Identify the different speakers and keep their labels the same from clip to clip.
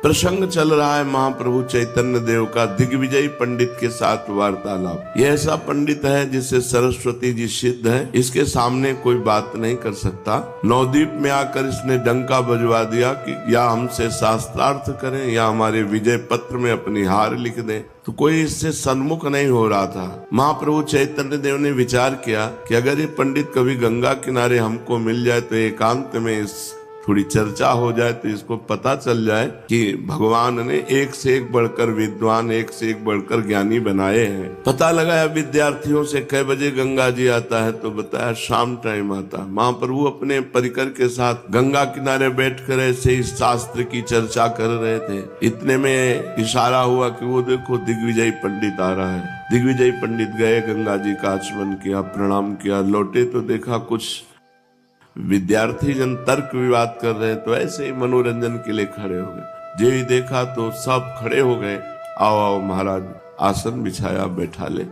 Speaker 1: प्रसंग चल रहा है महाप्रभु चैतन्य देव का दिग्विजय पंडित के साथ वार्तालाप। यह ऐसा पंडित है जिसे सरस्वती जी सिद्ध है, इसके सामने कोई बात नहीं कर सकता। नवद्वीप में आकर इसने डंका बजवा दिया कि या हमसे शास्त्रार्थ करें या हमारे विजय पत्र में अपनी हार लिख दें, तो कोई इससे सन्मुख नहीं हो रहा था। महाप्रभु चैतन्य देव ने विचार किया कि अगर ये पंडित कभी गंगा किनारे हमको मिल जाए तो एकांत में इस थोड़ी चर्चा हो जाए, तो इसको पता चल जाए कि भगवान ने एक से एक बढ़कर विद्वान, एक से एक बढ़कर ज्ञानी बनाए हैं। पता लगाया विद्यार्थियों से कै बजे गंगा जी आता है, तो बताया शाम टाइम आता। महाप्रभु अपने परिकर के साथ गंगा किनारे बैठकर ऐसे इस शास्त्र की चर्चा कर रहे थे। इतने में इशारा हुआ कि वो देखो दिग्विजय पंडित आ रहा है। दिग्विजय पंडित गए, गंगा जी का आचमन किया, प्रणाम किया, लौटे तो देखा कुछ विद्यार्थी जन तर्क विवाद कर रहे, तो ऐसे ही मनोरंजन के लिए खड़े हो गए। जो ही देखा तो सब खड़े हो गए, आओ आओ महाराज, आसन बिछाया, बैठा ले।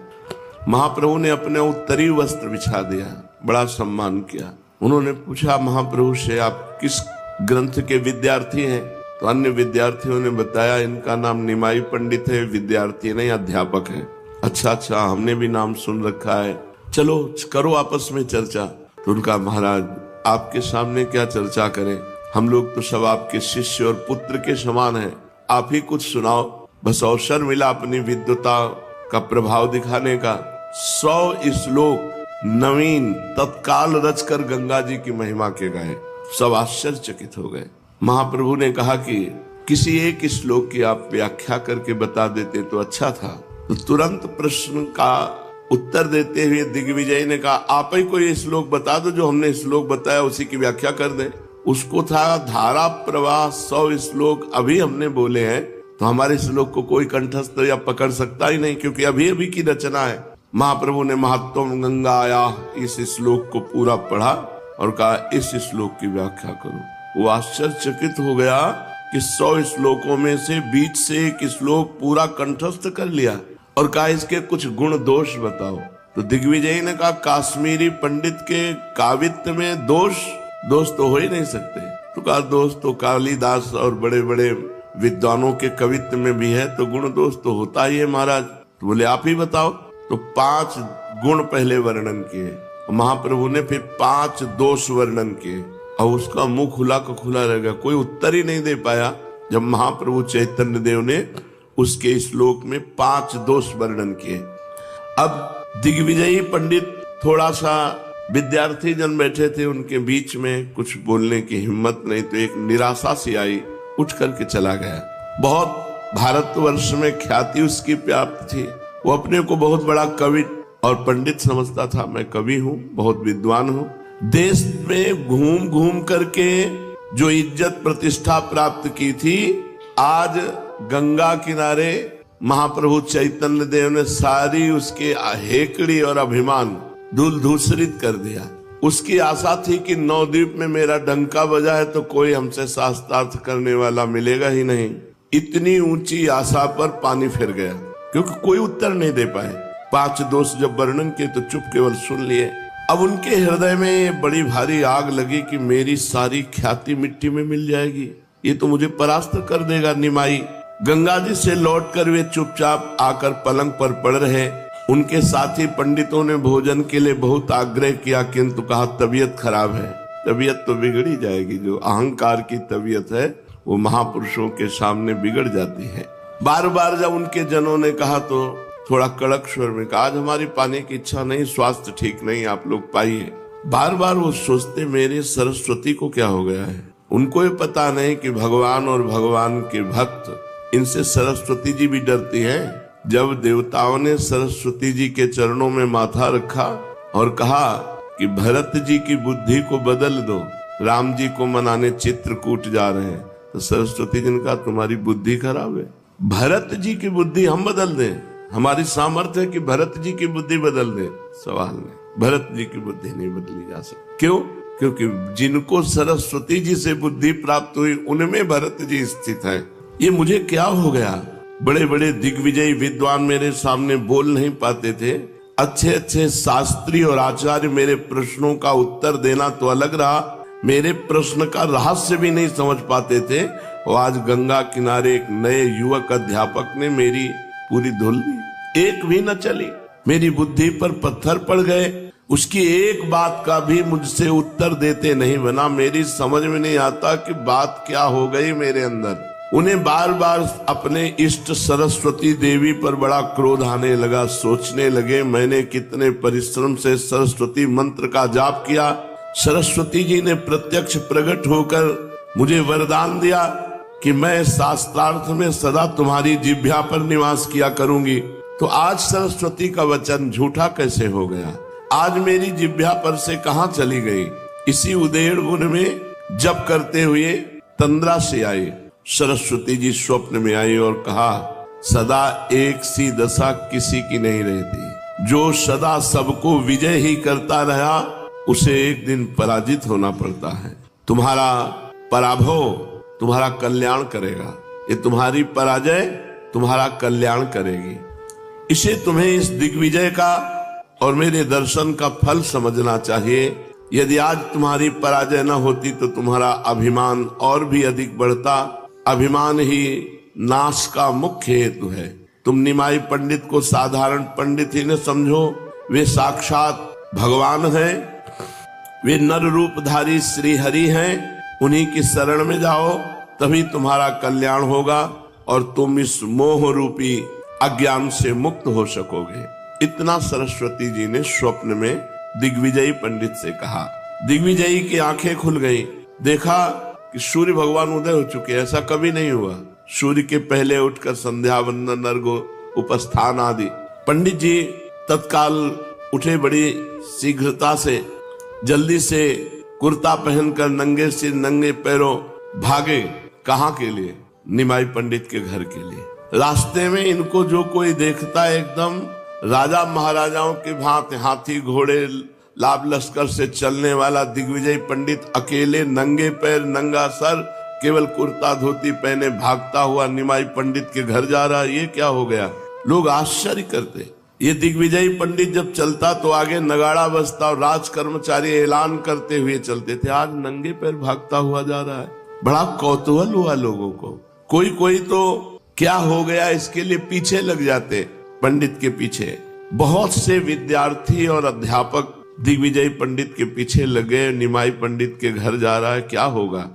Speaker 1: महाप्रभु ने अपने उत्तरी वस्त्र बिछा दिया, बड़ा सम्मान किया। उन्होंने पूछा महाप्रभु से, आप किस ग्रंथ के विद्यार्थी हैं? तो अन्य विद्यार्थियों ने बताया इनका नाम निमाई पंडित है, विद्यार्थी नहीं अध्यापक है। अच्छा, हमने भी नाम सुन रखा है, चलो करो आपस में चर्चा। तो उनका महाराज आपके सामने क्या चर्चा करें, हम लोग तो सब आपके शिष्य और पुत्र के समान हैं, आप ही कुछ सुनाओ। बस अवसर मिला अपनी विद्वता का प्रभाव दिखाने का। 100 श्लोक नवीन तत्काल रचकर गंगा जी की महिमा के गाए। सब आश्चर्यचकित हो गए। महाप्रभु ने कहा कि किसी एक श्लोक की आप व्याख्या करके बता देते तो अच्छा था। तो तुरंत प्रश्न का उत्तर देते हुए दिग्विजय ने कहा, आप ही कोई श्लोक बता दो, जो हमने श्लोक बताया उसी की व्याख्या कर दे। उसको था धारा प्रवाह 100 श्लोक अभी हमने बोले हैं, तो हमारे श्लोक को कोई कंठस्थ या पकड़ सकता ही नहीं, क्योंकि अभी अभी की रचना है। महाप्रभु ने महत्वम गंगा आया इस श्लोक को पूरा पढ़ा और कहा इस श्लोक की व्याख्या करो। वो आश्चर्यचकित हो गया कि 100 श्लोकों में से बीच से एक श्लोक पूरा कंठस्थ कर लिया और कहा इसके कुछ गुण दोष बताओ। तो दिग्विजय ने कहा काश्मीरी पंडित के काव्यत्व में दोष तो हो ही नहीं सकते। तो कहा दोष तो कालिदास और बड़े बड़े विद्वानों के कवित्व में भी है, तो गुण दोष तो होता ही है महाराज। तो बोले आप ही बताओ। तो 5 गुण पहले वर्णन किए, महाप्रभु ने फिर 5 दोष वर्णन किए, और उसका मुंह खुला का खुला रह गया, कोई उत्तर ही नहीं दे पाया। जब महाप्रभु चैतन्य देव ने उसके श्लोक में 5 दोष वर्णन किए। अब दिग्विजयी पंडित थोड़ा सा, विद्यार्थी जन बैठे थे उनके बीच में, कुछ बोलने की हिम्मत नहीं, तो एक निराशा सी आई, उठ करके चला गया। बहुत भारतवर्ष में ख्याति उसकी प्राप्त थी, वो अपने को बहुत बड़ा कवि और पंडित समझता था। मैं कवि हूँ, बहुत विद्वान हूँ। देश में घूम घूम करके जो इज्जत प्रतिष्ठा प्राप्त की थी, आज गंगा किनारे महाप्रभु चैतन्य देव ने सारी उसके हेकड़ी और अभिमान धूल धूसरित कर दिया। उसकी आशा थी कि नवद्वीप में मेरा डंका बजा है तो कोई हमसे शास्त्रार्थ करने वाला मिलेगा ही नहीं। इतनी ऊंची आशा पर पानी फिर गया, क्योंकि कोई उत्तर नहीं दे पाए। 5 दोष जब वर्णन किए तो चुप केवल सुन लिए। अब उनके हृदय में बड़ी भारी आग लगी कि मेरी सारी ख्याति मिट्टी में मिल जाएगी, ये तो मुझे परास्त कर देगा निमाई। गंगा जी से लौटकर वे चुपचाप आकर पलंग पर पड़ रहे। उनके साथी पंडितों ने भोजन के लिए बहुत आग्रह किया, किंतु कहा तबीयत खराब है। तबीयत तो बिगड़ी जाएगी, जो अहंकार की तबीयत है वो महापुरुषों के सामने बिगड़ जाती है। बार बार जब उनके जनों ने कहा तो थोड़ा कड़क स्वर में कहा, आज हमारी पाने की इच्छा नहीं, स्वास्थ्य ठीक नहीं, आप लोग पाइए। बार बार वो सोचते मेरे सरस्वती को क्या हो गया है। उनको ये पता नहीं कि भगवान और भगवान के भक्त, इनसे सरस्वती जी भी डरती हैं। जब देवताओं ने सरस्वती जी के चरणों में माथा रखा और कहा कि भरत जी की बुद्धि को बदल दो, राम जी को मनाने चित्रकूट जा रहे हैं, तो सरस्वती जी ने कहा तुम्हारी बुद्धि खराब है, भरत जी की बुद्धि हम बदल दें, हमारी सामर्थ्य है कि भरत जी की बुद्धि बदल दें। सवाल नहीं, भरत जी की बुद्धि नहीं बदली जा सकती। क्यों? क्योंकि जिनको सरस्वती जी से बुद्धि प्राप्त हुई उनमें भरत जी स्थित है। ये मुझे क्या हो गया? बड़े बड़े दिग्विजयी विद्वान मेरे सामने बोल नहीं पाते थे, अच्छे अच्छे शास्त्री और आचार्य मेरे प्रश्नों का उत्तर देना तो अलग रहा, मेरे प्रश्न का रहस्य भी नहीं समझ पाते थे, और आज गंगा किनारे एक नए युवक अध्यापक ने मेरी पूरी धुल ली, एक भी न चली। मेरी बुद्धि पर पत्थर पड़ गए, उसकी एक बात का भी मुझसे उत्तर देते नहीं बना। मेरी समझ में नहीं आता कि बात क्या हो गई मेरे अंदर। उन्हें बार बार अपने इष्ट सरस्वती देवी पर बड़ा क्रोध आने लगा। सोचने लगे मैंने कितने परिश्रम से सरस्वती मंत्र का जाप किया, सरस्वती जी ने प्रत्यक्ष प्रकट होकर मुझे वरदान दिया कि मैं शास्त्रार्थ में सदा तुम्हारी जिह्वा पर निवास किया करूंगी। तो आज सरस्वती का वचन झूठा कैसे हो गया? आज मेरी जिह्वा पर से कहां चली गई? इसी उदेड़ वन में जप करते हुए तंद्रा से आए। सरस्वती जी स्वप्न में आई और कहा, सदा एक सी दशा किसी की नहीं रहती। जो सदा सबको विजय ही करता रहा उसे एक दिन पराजित होना पड़ता है। तुम्हारा पराभव तुम्हारा कल्याण करेगा, ये तुम्हारी पराजय तुम्हारा कल्याण करेगी। इसे तुम्हें इस दिग्विजय का और मेरे दर्शन का फल समझना चाहिए। यदि आज तुम्हारी पराजय न होती तो तुम्हारा अभिमान और भी अधिक बढ़ता। अभिमान ही नाश का मुख्य हेतु है। तुम निमाई पंडित को साधारण पंडित ही न समझो, वे साक्षात भगवान हैं, वे नर रूपधारी श्री हरि हैं। उन्हीं की शरण में जाओ, तभी तुम्हारा कल्याण होगा और तुम इस मोह रूपी अज्ञान से मुक्त हो सकोगे। इतना सरस्वती जी ने स्वप्न में दिग्विजयी पंडित से कहा। दिग्विजयी की आंखें खुल गई, देखा कि सूर्य भगवान उदय हो चुके। ऐसा कभी नहीं हुआ। सूर्य के पहले उठकर संध्या वंदन, अर्घ्य, उपस्थान आदि। पंडित जी तत्काल उठे, बड़ी शीघ्रता से जल्दी से कुर्ता पहनकर नंगे सिर नंगे पैरों भागे। कहाँ के लिए? निमाई पंडित के घर के लिए। रास्ते में इनको जो कोई देखता एकदम राजा महाराजाओं के भांति हाथी घोड़े लाभ लश्कर से चलने वाला दिग्विजय पंडित अकेले नंगे पैर नंगा सर केवल कुर्ता धोती पहने भागता हुआ निमाई पंडित के घर जा रहा। ये क्या हो गया? लोग आश्चर्य करते। ये दिग्विजयी पंडित जब चलता तो आगे नगाड़ा बजता और राज कर्मचारी ऐलान करते हुए चलते थे। आज नंगे पैर भागता हुआ जा रहा है। बड़ा कौतूहल हुआ लोगों को। कोई तो क्या हो गया इसके लिए पीछे लग जाते, पंडित के पीछे। बहुत से विद्यार्थी और अध्यापक दिग्विजय पंडित के पीछे लगे। निमाई पंडित के घर जा रहा है, क्या होगा?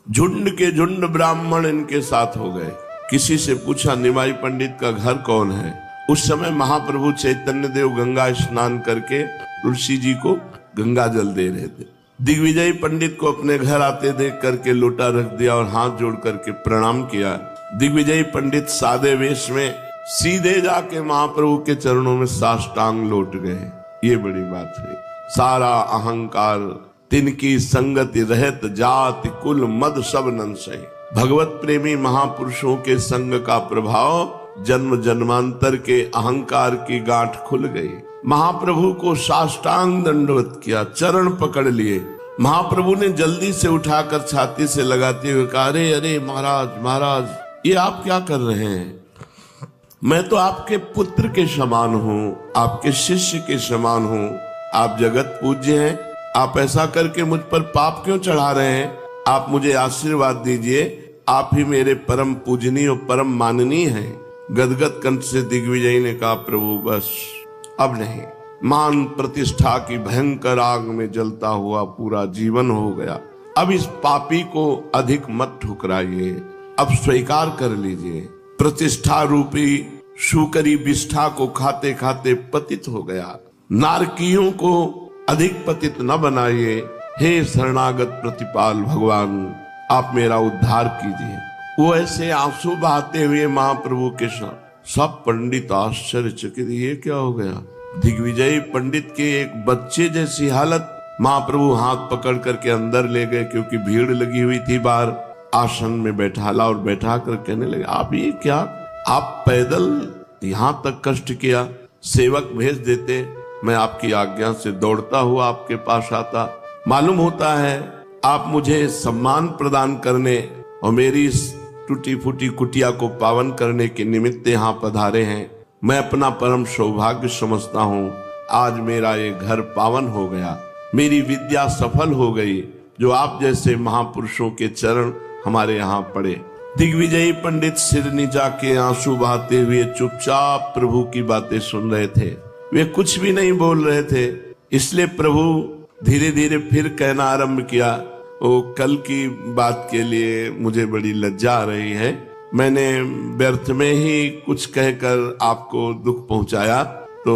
Speaker 1: झुंड के झुंड ब्राह्मण इनके साथ हो गए। किसी से पूछा निमाई पंडित का घर कौन है? उस समय महाप्रभु चैतन्य देव गंगा स्नान करके तुलसी जी को गंगा जल दे रहे थे। दिग्विजय पंडित को अपने घर आते देख करके लोटा रख दिया और हाथ जोड़ करके प्रणाम किया। दिग्विजय पंडित सादे वेश में सीधे जाके महाप्रभु के चरणों में साष्टांग लौट गए। ये बड़ी बात है। सारा अहंकार तिनकी संगति रहत, जाति कुल मद सब नंसय। भगवत प्रेमी महापुरुषों के संग का प्रभाव जन्म जन्मांतर के अहंकार की गांठ खुल गई। महाप्रभु को साष्टांग दंडवत किया, चरण पकड़ लिए। महाप्रभु ने जल्दी से उठाकर छाती से लगाते हुए कहा, अरे अरे महाराज महाराज, ये आप क्या कर रहे हैं? मैं तो आपके पुत्र के समान हूँ, आपके शिष्य के समान हूँ। आप जगत पूज्य हैं। आप ऐसा करके मुझ पर पाप क्यों चढ़ा रहे हैं? आप मुझे आशीर्वाद दीजिए। आप ही मेरे परम पूजनीय और परम माननीय हैं। गदगद कंठ से दिग्विजय ने कहा, प्रभु बस अब नहीं। मान प्रतिष्ठा की भयंकर आग में जलता हुआ पूरा जीवन हो गया। अब इस पापी को अधिक मत ठुकराइए, अब स्वीकार कर लीजिए। प्रतिष्ठा रूपी शुकरी विष्ठा को खाते खाते पतित हो गया। नारकियों को अधिक पतित न बनाइए। हे शरणागत प्रतिपाल भगवान, आप मेरा उद्धार कीजिए। वो ऐसे आंसू बहाते हुए महाप्रभु के साथ। सब पंडित आश्चर्यचकित, ये क्या हो गया? दिग्विजय पंडित के एक बच्चे जैसी हालत। महाप्रभु हाथ पकड़ करके अंदर ले गए, क्योंकि भीड़ लगी हुई थी बाहर। आसन में बैठाला और बैठा कर कहने लगे, आप ये क्या? आप पैदल यहाँ तक कष्ट किया, सेवक भेज देते, मैं आपकी आज्ञा से दौड़ता हुआ आपके पास आता। मालूम होता है आप मुझे सम्मान प्रदान करने और मेरी इस टूटी फूटी कुटिया को पावन करने के निमित्त यहाँ पधारे हैं। मैं अपना परम सौभाग्य समझता हूँ। आज मेरा ये घर पावन हो गया, मेरी विद्या सफल हो गई। जो आप जैसे महापुरुषों के चरण हमारे यहाँ पड़े। दिग्विजयी पंडित सिर नीचा के आंसू बहाते हुए चुपचाप प्रभु की बातें सुन रहे थे। वे कुछ भी नहीं बोल रहे थे। इसलिए प्रभु धीरे धीरे फिर कहना आरंभ किया, वो कल की बात के लिए मुझे बड़ी लज्जा आ रही है। मैंने व्यर्थ में ही कुछ कहकर आपको दुख पहुंचाया, तो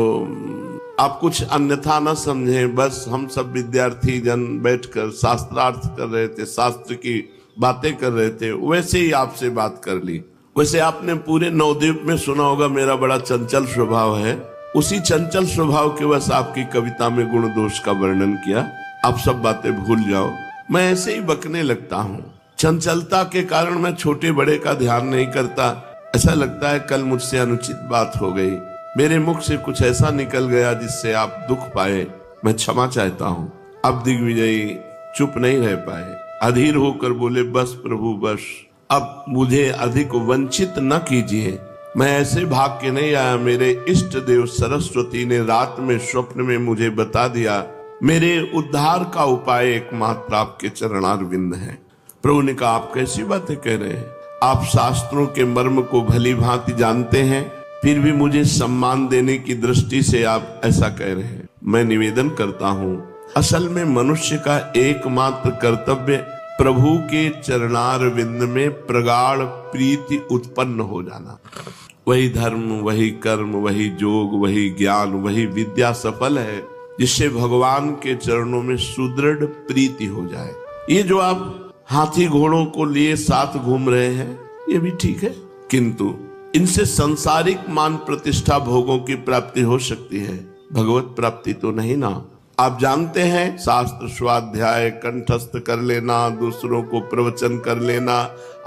Speaker 1: आप कुछ अन्यथा न समझें। बस हम सब विद्यार्थी जन बैठकर शास्त्रार्थ कर रहे थे, शास्त्र की बातें कर रहे थे, वैसे ही आपसे बात कर ली। वैसे आपने पूरे नवद्वीप में सुना होगा मेरा बड़ा चंचल स्वभाव है। उसी चंचल स्वभाव के बस आपकी कविता में गुण दोष का वर्णन किया। आप सब बातें भूल जाओ। मैं ऐसे ही बकने लगता हूँ। चंचलता के कारण मैं छोटे बड़े का ध्यान नहीं करता। ऐसा लगता है कल मुझसे अनुचित बात हो गई, मेरे मुख से कुछ ऐसा निकल गया जिससे आप दुख पाए। मैं क्षमा चाहता हूँ। अब दिग्विजयी चुप नहीं रह पाए, अधीर होकर बोले, बस प्रभु बस, अब मुझे अधिक वंचित न कीजिए। मैं ऐसे भाग के नहीं आया। मेरे इष्ट देव सरस्वती ने रात में स्वप्न में मुझे बता दिया, मेरे उद्धार का उपाय एकमात्र आपके चरणारविंद है। प्रभु ने कहा, आप कैसी बातें कह रहे हैं? आप शास्त्रों के मर्म को भली भांति जानते हैं, फिर भी मुझे सम्मान देने की दृष्टि से आप ऐसा कह रहे हैं। मैं निवेदन करता हूँ, असल में मनुष्य का एकमात्र कर्तव्य प्रभु के चरणारविंद में प्रगाढ़ प्रीति उत्पन्न हो जाना। वही धर्म, वही कर्म, वही योग, वही ज्ञान, वही विद्या सफल है जिससे भगवान के चरणों में सुदृढ़ प्रीति हो जाए। ये जो आप हाथी घोड़ों को लिए साथ घूम रहे हैं, ये भी ठीक है, किंतु इनसे सांसारिक मान प्रतिष्ठा भोगों की प्राप्ति हो सकती है, भगवत प्राप्ति तो नहीं ना। आप जानते हैं, शास्त्र स्वाध्याय कंठस्थ कर लेना, दूसरों को प्रवचन कर लेना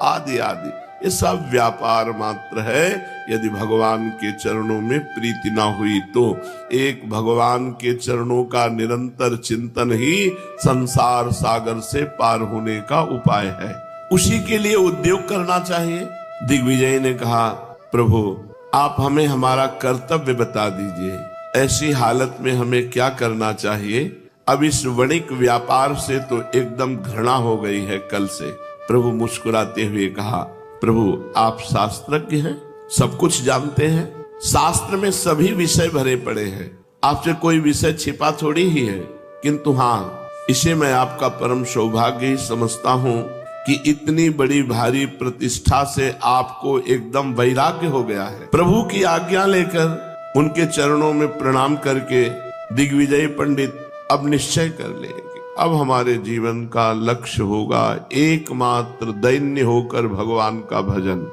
Speaker 1: आदि आदि, ये सब व्यापार मात्र है। यदि भगवान के चरणों में प्रीति ना हुई तो एक भगवान के चरणों का निरंतर चिंतन ही संसार सागर से पार होने का उपाय है। उसी के लिए उद्योग करना चाहिए। दिग्विजय ने कहा, प्रभु आप हमें हमारा कर्तव्य बता दीजिए, ऐसी हालत में हमें क्या करना चाहिए? अब इस वणिक व्यापार से तो एकदम घृणा हो गई है कल से। प्रभु मुस्कुराते हुए कहा, प्रभु आप शास्त्रज्ञ हैं, सब कुछ जानते हैं, शास्त्र में सभी विषय भरे पड़े हैं, आपसे कोई विषय छिपा थोड़ी ही है। किंतु हाँ, इसे मैं आपका परम सौभाग्य ही समझता हूँ कि इतनी बड़ी भारी प्रतिष्ठा से आपको एकदम वैराग्य हो गया है। प्रभु की आज्ञा लेकर उनके चरणों में प्रणाम करके दिग्विजय पंडित अब निश्चय कर लेंगे, अब हमारे जीवन का लक्ष्य होगा एकमात्र दैन्य होकर भगवान का भजन।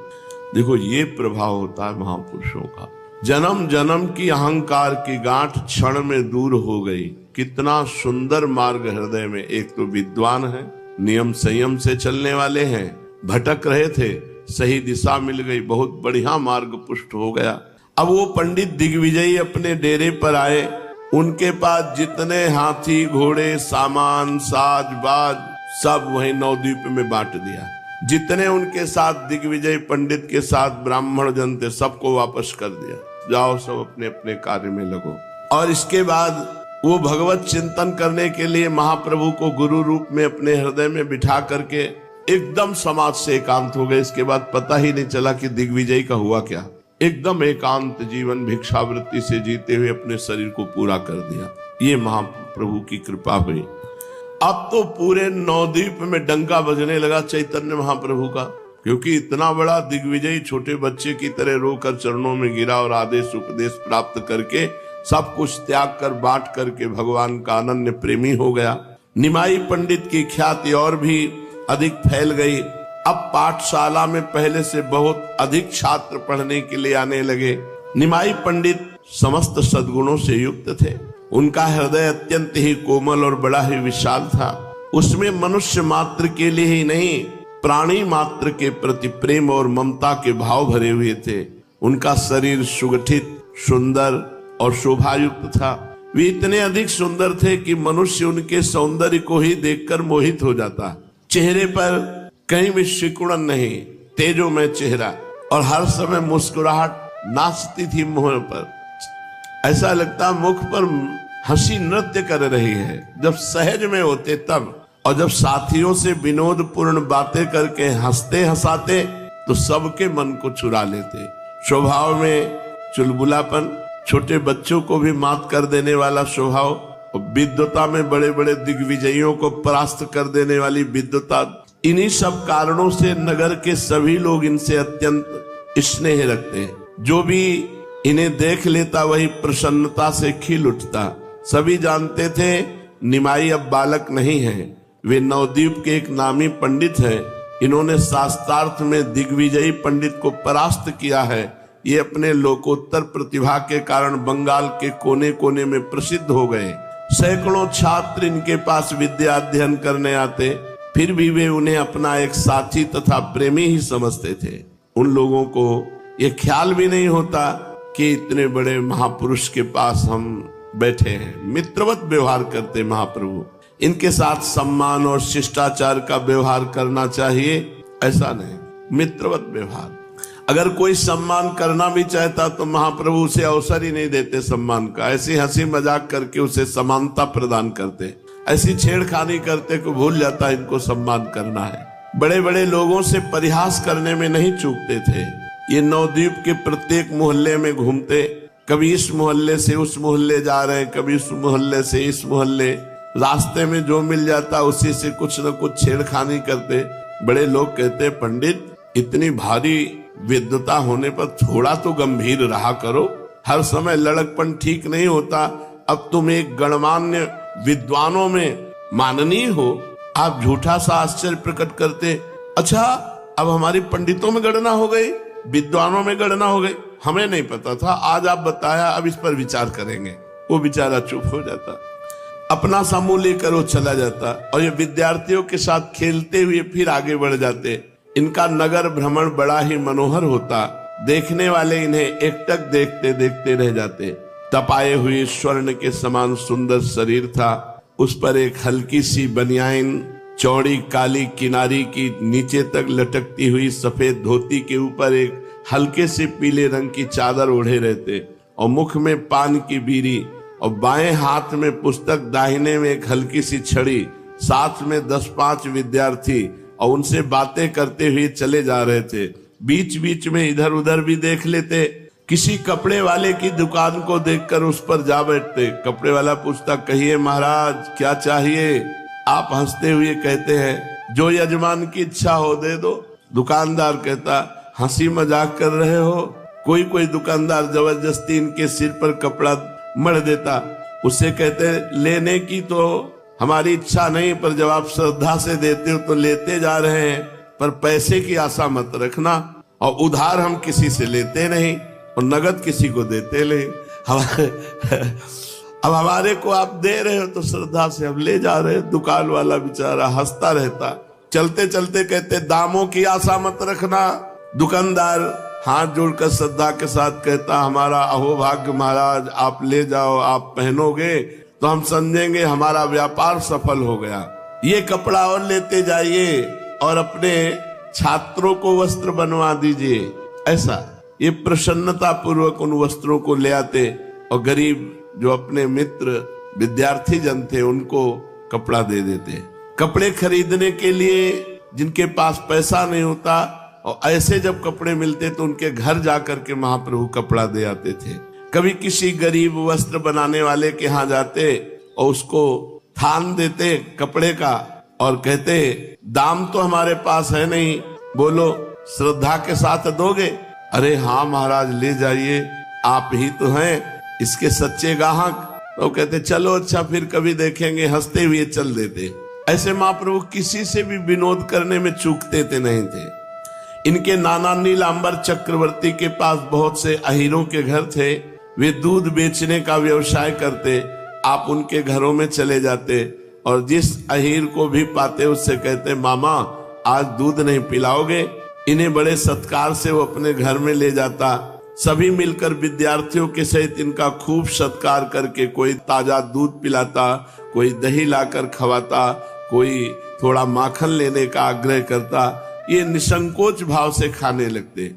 Speaker 1: देखो, ये प्रभाव होता है महापुरुषों का। जन्म जन्म की अहंकार की गांठ क्षण में दूर हो गई। कितना सुंदर मार्ग हृदय में। एक तो विद्वान है, नियम संयम से चलने वाले हैं, भटक रहे थे, सही दिशा मिल गई, बहुत बढ़िया मार्ग पुष्ट हो गया। अब वो पंडित दिग्विजयी अपने डेरे पर आए, उनके पास जितने हाथी घोड़े सामान साज बाज सब वही नवद्वीप में बांट दिया। जितने उनके साथ दिग्विजय पंडित के साथ ब्राह्मण जन थे सबको वापस कर दिया, जाओ सब अपने अपने कार्य में लगो। और इसके बाद वो भगवत चिंतन करने के लिए महाप्रभु को गुरु रूप में अपने हृदय में बिठा करके एकदम समाज से एकांत हो गए। इसके बाद पता ही नहीं चला कि दिग्विजय का हुआ क्या। एकदम एकांत जीवन भिक्षावृत्ति से जीते हुए अपने शरीर को पूरा कर दिया। ये महाप्रभु की कृपा हुई। अब तो पूरे नवद्वीप में डंका बजने लगा चैतन्य महाप्रभु का, क्योंकि इतना बड़ा दिग्विजय छोटे बच्चे की तरह रोकर चरणों में गिरा और आदेश उपदेश प्राप्त करके सब कुछ त्याग कर बांट करके भगवान का अनन्य प्रेमी हो गया। निमाई पंडित की ख्याति और भी अधिक फैल गई। अब पाठशाला में पहले से बहुत अधिक छात्र पढ़ने के लिए आने लगे। निमाई पंडित समस्त सद्गुणों से युक्त थे। उनका हृदय अत्यंत ही कोमल और बड़ा ही विशाल था। उसमें मनुष्य मात्र के लिए ही नहीं, प्राणी मात्र के प्रति प्रेम और ममता के भाव भरे हुए थे। उनका शरीर सुगठित, सुंदर और शोभायुक्त था। वे इतने अधिक सुंदर थे कि मनुष्य उनके सौंदर्य को ही देखकर मोहित हो जाता। चेहरे पर कहीं भी सिकुड़न नहीं, तेजोमय चेहरा, और हर समय मुस्कुराहट नाचती थी मुंह पर। ऐसा लगता मुख पर हंसी नृत्य कर रही है। जब सहज में होते तब, और जब साथियों से विनोदपूर्ण बातें करके हंसते हंसाते तो सबके मन को चुरा लेते। स्वभाव में चुलबुलापन, छोटे बच्चों को भी मात कर देने वाला स्वभाव, और विद्वता में बड़े बड़े दिग्विजयों को परास्त कर देने वाली विद्वता, इन्हीं सब कारणों से नगर के सभी लोग इनसे अत्यंत स्नेह रखते हैं। जो भी इन्हें देख लेता वही प्रसन्नता से खिल उठता। सभी जानते थे निमाई अब बालक नहीं है, वे नवद्वीप के एक नामी पंडित हैं। इन्होंने शास्त्रार्थ में दिग्विजयी पंडित को परास्त किया है। ये अपने लोकोत्तर प्रतिभा के कारण बंगाल के कोने कोने में प्रसिद्ध हो गए। सैकड़ों छात्र इनके पास विद्या अध्ययन करने आते, फिर भी वे उन्हें अपना एक साथी तथा प्रेमी ही समझते थे। उन लोगों को ये ख्याल भी नहीं होता कि इतने बड़े महापुरुष के पास हम बैठे हैं। मित्रवत व्यवहार करते महाप्रभु। इनके साथ सम्मान और शिष्टाचार का व्यवहार करना चाहिए, ऐसा नहीं, मित्रवत व्यवहार। अगर कोई सम्मान करना भी चाहता तो महाप्रभु उसे अवसर ही नहीं देते सम्मान का। ऐसी हंसी मजाक करके उसे समानता प्रदान करते, ऐसी छेड़खानी करते को भूल जाता इनको सम्मान करना है। बड़े बड़े लोगों से परिहास करने में नहीं चूकते थे। ये नवद्वीप के प्रत्येक मोहल्ले में घूमते, कभी इस मोहल्ले से उस मोहल्ले जा रहे, कभी उस मोहल्ले से इस मोहल्ले, रास्ते में जो मिल जाता उसी से कुछ न कुछ छेड़खानी करते। बड़े लोग कहते, पंडित इतनी भारी विद्वता होने पर थोड़ा तो गंभीर रहा करो, हर समय लड़कपन ठीक नहीं होता। अब तुम एक गणमान्य विद्वानों में माननीय हो, आप झूठा सा आश्चर्य प्रकट करते। अच्छा, अब हमारी पंडितों में गणना हो गई, विद्वानों में गणना हो गई, हमें नहीं पता था, आज आप बताया, अब इस पर विचार करेंगे। वो बेचारा चुप हो जाता, अपना समूह लेकर वो चला जाता, और ये विद्यार्थियों के साथ खेलते हुए फिर आगे बढ़ जाते। इनका नगर भ्रमण बड़ा ही मनोहर होता। देखने वाले इन्हें एकटक देखते देखते रह जाते। तपाए हुए स्वर्ण के समान सुंदर शरीर था, उस पर एक हल्की सी बनियान, चौड़ी काली किनारी की नीचे तक लटकती हुई सफेद धोती के ऊपर एक हल्के से पीले रंग की चादर ओढ़े रहते, और मुख में पान की बीड़ी, और बाएं हाथ में पुस्तक, दाहिने में एक हल्की सी छड़ी। साथ में 10-5 विद्यार्थी, और उनसे बातें करते हुए चले जा रहे थे। बीच बीच में इधर उधर भी देख लेते। किसी कपड़े वाले की दुकान को देखकर उस पर जा बैठते। कपड़े वाला पूछता, कहिए महाराज क्या चाहिए? आप हंसते हुए कहते हैं, जो यजमान की इच्छा हो दे दो। दुकानदार कहता, हंसी मजाक कर रहे हो? कोई दुकानदार जबरदस्ती इनके सिर पर कपड़ा मढ़ देता। उससे कहते, लेने की तो हमारी इच्छा नहीं, पर जब आप श्रद्धा से देते हो तो लेते जा रहे हैं, पर पैसे की आशा मत रखना, और उधार हम किसी से लेते नहीं और नगद किसी को देते नहीं। अब हमारे को आप दे रहे हो तो श्रद्धा से हम ले जा रहे हैं। दुकान वाला बेचारा हंसता रहता। चलते चलते कहते, दामों की आशा मत रखना। दुकानदार हाथ जोड़कर श्रद्धा के साथ कहता, हमारा अहोभाग्य महाराज, आप ले जाओ, आप पहनोगे तो हम समझेंगे हमारा व्यापार सफल हो गया। ये कपड़ा और लेते जाइए और अपने छात्रों को वस्त्र बनवा दीजिए। ऐसा ये प्रसन्नता पूर्वक उन वस्त्रों को ले आते, और गरीब जो अपने मित्र विद्यार्थी जन थे उनको कपड़ा दे देते। कपड़े खरीदने के लिए जिनके पास पैसा नहीं होता, और ऐसे जब कपड़े मिलते तो उनके घर जाकर के महाप्रभु कपड़ा दे आते थे। कभी किसी गरीब वस्त्र बनाने वाले के यहाँ जाते और उसको थान देते कपड़े का, और कहते, दाम तो हमारे पास है नहीं, बोलो श्रद्धा के साथ दोगे? अरे हाँ महाराज, ले जाइए, आप ही तो हैं इसके सच्चे ग्राहक। तो कहते, चलो अच्छा, फिर कभी देखेंगे, हंसते हुए चल देते। ऐसे महाप्रभु किसी से भी विनोद करने में चूकते थे नहीं थे। इनके नाना नीलांबर चक्रवर्ती के पास बहुत से अहीरों के घर थे। वे दूध बेचने का व्यवसाय करते। आप उनके घरों में चले जाते और जिस अहीर को भी पाते उससे कहते, मामा आज दूध नहीं पिलाओगे? इन्हें बड़े सत्कार से वो अपने घर में ले जाता। सभी मिलकर विद्यार्थियों के सहित इनका खूब सत्कार करके कोई ताजा दूध पिलाता, कोई दही लाकर खवाता, कोई थोड़ा माखन लेने का आग्रह करता। ये निसंकोच भाव से खाने लगते।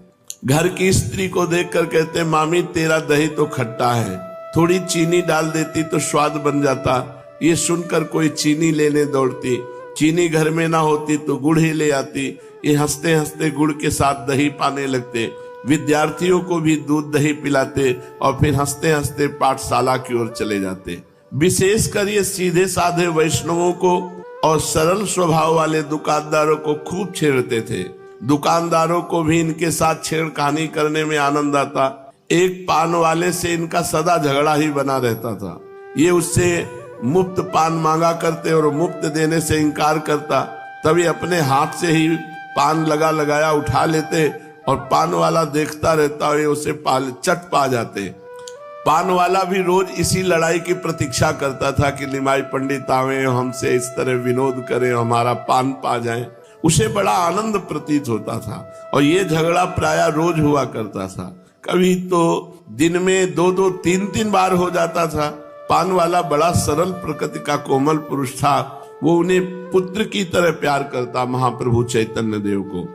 Speaker 1: घर की स्त्री को देखकर कहते, मामी तेरा दही तो खट्टा है, थोड़ी चीनी डाल देती तो स्वाद बन जाता। ये सुनकर कोई चीनी लेने दौड़ती। चीनी घर में ना होती तो गुड़ ही ले आती। ये हंसते हंसते गुड़ के साथ दही पाने लगते, विद्यार्थियों को भी दूध दही पिलाते और फिर हंसते हंसते पाठशाला की ओर चले जाते। विशेषकर ये सीधे साधे वैष्णवों को और सरल स्वभाव वाले दुकानदारों को खूब छेड़ते थे। दुकानदारों को भी इनके साथ छेड़खानी करने में आनंद आता। एक पान वाले से इनका सदा झगड़ा ही बना रहता था। ये उससे मुफ्त पान मांगा करते और मुफ्त देने से इनकार करता, तभी अपने हाथ से ही पान लगाया उठा लेते और पान वाला देखता रहता और ये उसे चट पा जाते। पान वाला भी रोज इसी लड़ाई की प्रतीक्षा करता था कि निमाई पंडित आवे, हमसे इस तरह विनोद करें, हमारा पान पा जाए। उसे बड़ा आनंद प्रतीत होता था और ये झगड़ा प्रायः रोज हुआ करता था। कभी तो दिन में 2-2, 3-3 बार हो जाता था। पान वाला बड़ा सरल प्रकृति का कोमल पुरुष था। वो उन्हें पुत्र की तरह प्यार करता, महाप्रभु चैतन्य देव को।